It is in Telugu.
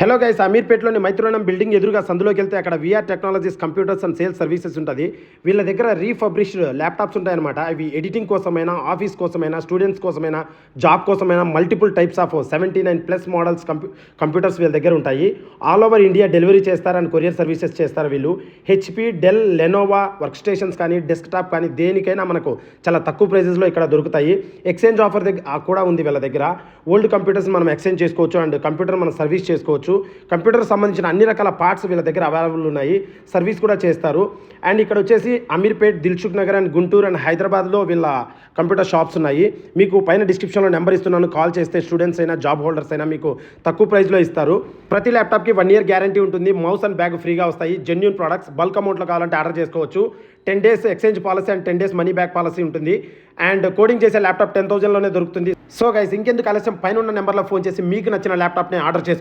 హలో గైస్, అమీర్పేటలోని మైత్రోనం బిల్డింగ్ ఎదురుగా సందులోకి వెళ్తే అక్కడ VR technologies computers and sales services ఉంటుంది. వీళ్ళ దగ్గర రీఫబ్రిష్డ్ ల్యాప్టాప్స్ ఉంటాయన్నమాట. అవి ఎడిటింగ్ కోసమైనా, ఆఫీస్ కోసమైనా, స్టూడెంట్స్ కోసమైనా, జాబ్ కోసమైనా multiple types of 79+ models computers వీళ్ళ దగ్గర ఉంటాయి. ఆల్ ఓవర్ ఇండియా డెలివరీ చేస్తారు అండ్ కొరియర్ సర్వీసెస్ చేస్తారు వీళ్ళు. HP, Dell, Lenovo work stations కానీ, డెస్క్టాప్ కానీ దేనికైనా మనకు చాలా తక్కువ ప్రైజెస్లో ఇక్కడ దొరుకుతాయి. ఎక్స్చేంజ్ ఆఫర్ కూడా ఉంది వీళ్ళ దగ్గర. ఓల్డ్ కంప్యూటర్స్ మనం ఎక్స్చేంజ్ చేసుకోవచ్చు అండ్ కంప్యూటర్ మనం సర్వీస్ చేసుకోవచ్చు. కంప్యూటర్ సంబంధించిన అన్ని రకాల పార్ట్స్ వీళ్ళ దగ్గర అవైలబుల్ ఉన్నాయి. సర్వీస్ కూడా చేస్తారు. అండ్ ఇక్కడ వచ్చేసి అమీర్పేట్, దిల్సుఖ్ నగర్ అండ్ గుంటూరు అండ్ హైదరాబాద్లో వీళ్ళ కంప్యూటర్ షాప్స్ ఉన్నాయి. మీకు పైన డిస్క్రిప్షన్లో నెంబర్ ఇస్తున్నాను. కాల్ చేస్తే స్టూడెంట్స్ అయినా, జాబ్ హోల్డర్స్ అయినా మీకు తక్కువ ప్రైస్లో ఇస్తారు. ప్రతి ల్యాప్టాప్కి 1 year గ్యారంటీ ఉంటుంది. మౌస్ అండ్ బ్యాగ్ ఫ్రీగా వస్తాయి. Genuine products. బల్క్ అమౌంట్లో కావాలంటే ఆర్డర్ చేసుకోవచ్చు. 10 days exchange policy and 10 days money back policy ఉంటుంది. అండ్ కోడింగ్ చేసే ల్యాప్టాప్ 10,000లోనే దొరుకుతుంది. సో గైస్, ఇంకెందుకు ఆలస్యం, పైన ఉన్న నెంబర్లో ఫోన్ చేసి మీకు నచ్చిన ల్యాప్టాప్ని ఆర్డర్ చేసుకోండి.